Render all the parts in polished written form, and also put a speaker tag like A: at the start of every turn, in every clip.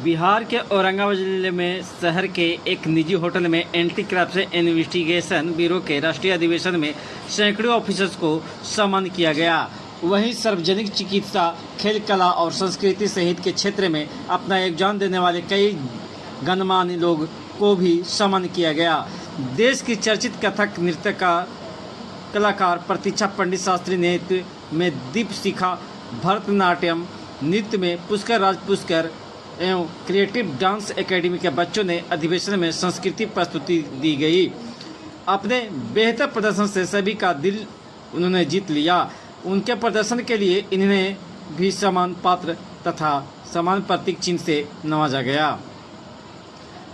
A: बिहार के औरंगाबाद जिले में शहर के एक निजी होटल में एंटी करप्शन इन्वेस्टिगेशन ब्यूरो के राष्ट्रीय अधिवेशन में सैकड़ों ऑफिसर्स को सम्मान किया गया। वहीं सार्वजनिक चिकित्सा, खेल, कला और संस्कृति सहित के क्षेत्र में अपना योगदान देने वाले कई गणमान्य लोग को भी सम्मान किया गया। देश की चर्चित कथक नृत्यकार कलाकार प्रतीक्षा पंडित शास्त्री नृत्य में दीप शिखा, भरतनाट्यम नृत्य में पुष्कर राज पुष्कर एवं क्रिएटिव डांस एकेडमी के बच्चों ने अधिवेशन में संस्कृति प्रस्तुति दी गई। अपने बेहतर प्रदर्शन से सभी का दिल उन्होंने जीत लिया। उनके प्रदर्शन के लिए इन्हें भी सम्मान पात्र तथा सम्मान प्रतीक चिन्ह से नवाजा गया।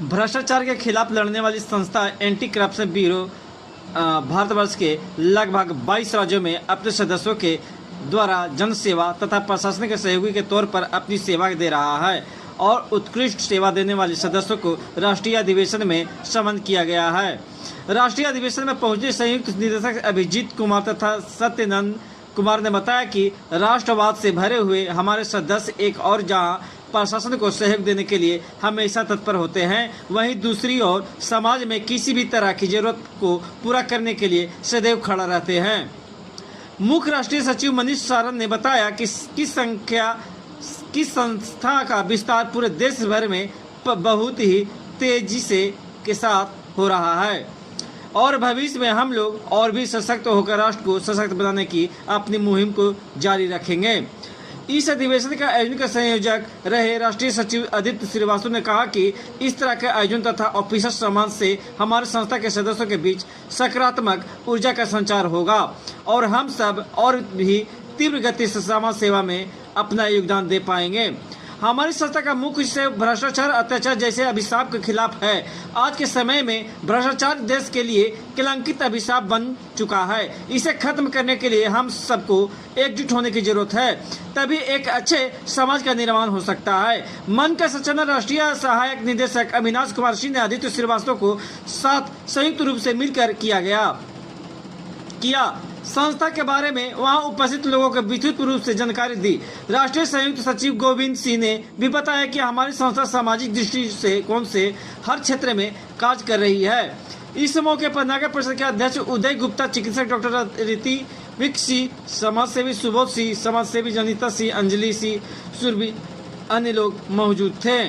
A: भ्रष्टाचार के खिलाफ लड़ने वाली संस्था एंटी करप्शन ब्यूरो भारतवर्ष के लगभग 22 राज्यों में अपने सदस्यों के द्वारा जन सेवा तथा प्रशासनिक सहयोगी के तौर पर अपनी सेवा दे रहा है और उत्कृष्ट सेवा देने वाले सदस्यों को राष्ट्रीय अधिवेशन में सम्मान किया गया है। राष्ट्रीय अधिवेशन में पहुंचे संयुक्त निदेशक अभिजीत कुमार तथा सत्यनंद कुमार ने बताया कि राष्ट्रवाद से भरे हुए हमारे सदस्य एक और जहां प्रशासन को सहयोग देने के लिए हमेशा तत्पर होते हैं, वहीं दूसरी ओर समाज में किसी भी तरह की जरूरत को पूरा करने के लिए सदैव खड़ा रहते हैं। मुख्य राष्ट्रीय सचिव मनीष सारण ने बताया कि किस संस्था का विस्तार पूरे देश भर में बहुत ही तेजी से के साथ हो रहा है और भविष्य में हम लोग और भी सशक्त होकर राष्ट्र को सशक्त बनाने की अपनी मुहिम को जारी रखेंगे। इस अधिवेशन का आयोजन का संयोजक रहे राष्ट्रीय सचिव आदित्य श्रीवास्तव ने कहा कि इस तरह के आयोजन तथा ऑफिसर सम्मान से हमारे संस्था के सदस्यों के बीच सकारात्मक ऊर्जा का संचार होगा और हम सब और भी तीव्र गति से समाज सेवा में अपना योगदान दे पाएंगे। हमारी संस्था का मुख्य विषय भ्रष्टाचार, अत्याचार जैसे अभिशाप के खिलाफ है। आज के समय में भ्रष्टाचार देश के लिए कलंकित अभिशाप बन चुका है। इसे खत्म करने के लिए हम सबको एकजुट होने की जरूरत है, तभी एक अच्छे समाज का निर्माण हो सकता है। मन का संचालन राष्ट्रीय सहायक निदेशक अविनाश कुमार सिंह ने आदित्य श्रीवास्तव को साथ संयुक्त रूप से मिलकर किया। संस्था के बारे में वहां उपस्थित लोगों को विस्तृत रूप से जानकारी दी। राष्ट्रीय संयुक्त सचिव गोविंद सिंह ने भी बताया कि हमारी संस्था सामाजिक दृष्टिकोण से हर क्षेत्र में कार्य कर रही है। इस मौके पर नगर परिषद के अध्यक्ष उदय गुप्ता, चिकित्सक डॉक्टर ऋतिविक सिंह, समाजसेवी सुबोध सिंह, समाजसेवी जनिता सिंह, अंजलि सिंह, सुरभि, अन्य लोग मौजूद थे।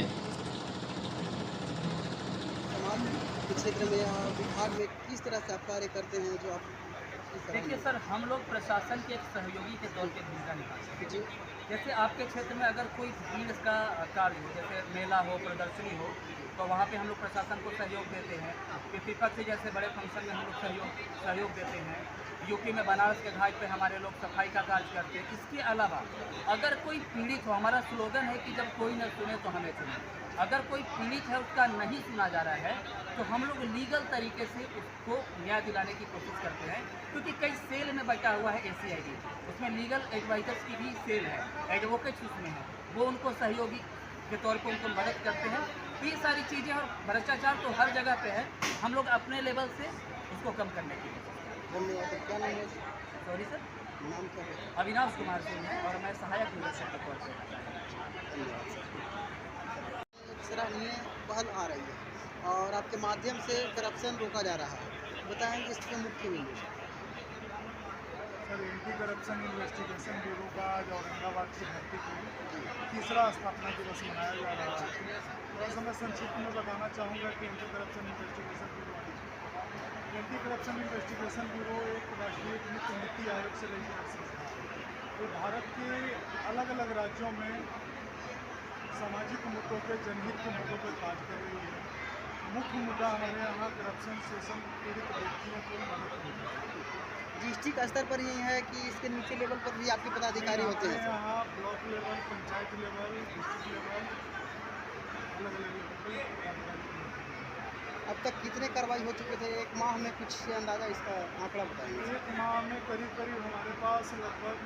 B: क्षेत्र में विभाग में किस तरह से आप कार्य करते हैं जो आप
C: देखिए सर, हम लोग प्रशासन के एक सहयोगी के तौर पे भूमिका निभाते हैं। जैसे आपके क्षेत्र में अगर कोई भीड़ का कार्य हो, जैसे मेला हो, प्रदर्शनी हो, तो वहाँ पे हम लोग प्रशासन को सहयोग देते हैं। विपक्ष से जैसे बड़े फंक्शन में हम लोग सहयोग देते हैं। यूपी में बनारस के घाट पे हमारे लोग सफाई का कार्य करते हैं। इसके अलावा अगर कोई पीड़ित हो, हमारा स्लोगन है कि जब कोई न सुने तो हमें सुने। अगर कोई पीड़ित है, उसका नहीं सुना जा रहा है, तो हम लोग लीगल तरीके से उसको न्याय दिलाने की कोशिश करते हैं, क्योंकि कई सेल में बचा हुआ है ACID, उसमें लीगल एडवाइजर्स की भी सेल है, एडवोकेट्स उसमें है, वो उनको सहयोगी के तौर पर उनको मदद करते हैं। तो ये सारी चीज़ें, और भ्रष्टाचार तो हर जगह पे है, हम लोग अपने लेवल से उसको कम करने की कोशिश।
B: क्या नाम है?
C: सॉरी सर,
B: नाम क्या है?
C: अविनाश कुमार सिंह है और मैं सहायक निरीक्षक के तौर पर।
B: सराहनीय पहल आ रही है और आपके माध्यम से करप्शन रोका जा रहा है, बताएंगे इसके मुख्य बिंदु।
D: Sir, anti corruption investigation bureau का आज औरंगाबाद की धरती पर तीसरा स्थापना दिवस मनाया जा रहा है। थोड़ा सा मैं संक्षिप्त में बताना चाहूँगा कि एंटी करप्शन इन्वेस्टिगेशन ब्यूरो एक राष्ट्रीय नीति आयोग से रजिस्टर्ड संस्था है। ये भारत के अलग अलग राज्यों में सामाजिक मुद्दों पे, जनहित के मुद्दों पर कार्य कर रही है। मुख्य मुद्दा हमारे यहाँ करप्शन से पीड़ित व्यक्तियों को मदद करना है।
B: डिस्ट्रिक्ट स्तर पर यही है कि इसके नीचे लेवल पर भी आपके पदाधिकारी होते हैं?
D: यहाँ block level, panchayat level, district level, अलग अलग लेवल पर पदाधिकारी होते हैं।
B: अब तक कितने कार्रवाई हो चुके थे? एक माह में कुछ अंदाज़ा इसका आंकड़ा बताएंगे?
D: एक माह में करीब हमारे पास लगभग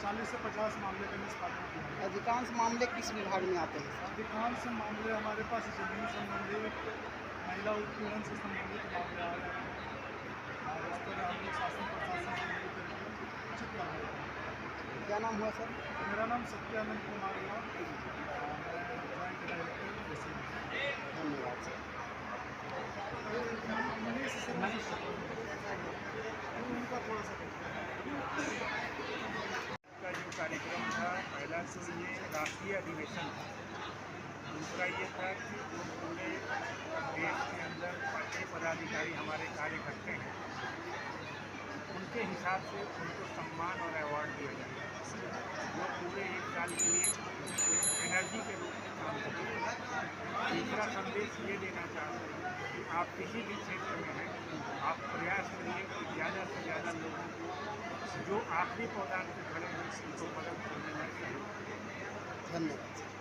D: 40 से 50 मामले का निष्पादन किया है।
B: अधिकांश मामले किस विभाग में आते हैं?
D: अधिकांश मामले हमारे पास जमीन संबंधित, महिला उत्पीड़न से संबंधित मामले आ रहे हैं और इस पर हम लोग शासन प्रशासन से मिलकर उचित कार्रवाई करेंगे।
B: क्या नाम हुआ सर?
D: मेरा नाम सत्यानंद कुमार हुआ।
E: तो ये राष्ट्रीय अधिवेशन था। दूसरा ये था कि जो पूरे देश के अंदर पार्टी पदाधिकारी हमारे कार्य करते हैं, उनके हिसाब से उनको सम्मान और अवार्ड दिया जाए, वो पूरे एक साल के लिए एनर्जी के रूप में काम करते हैं। तीसरा संदेश ये देना चाहते हैं कि आप किसी भी क्षेत्र में हैं, आप प्रयास करिए कि ज़्यादा से ज़्यादा लोगों को जो आखिरी पायदान पे खड़े हैं उनको मदद करने में सहयोग करें।
B: धन्यवाद।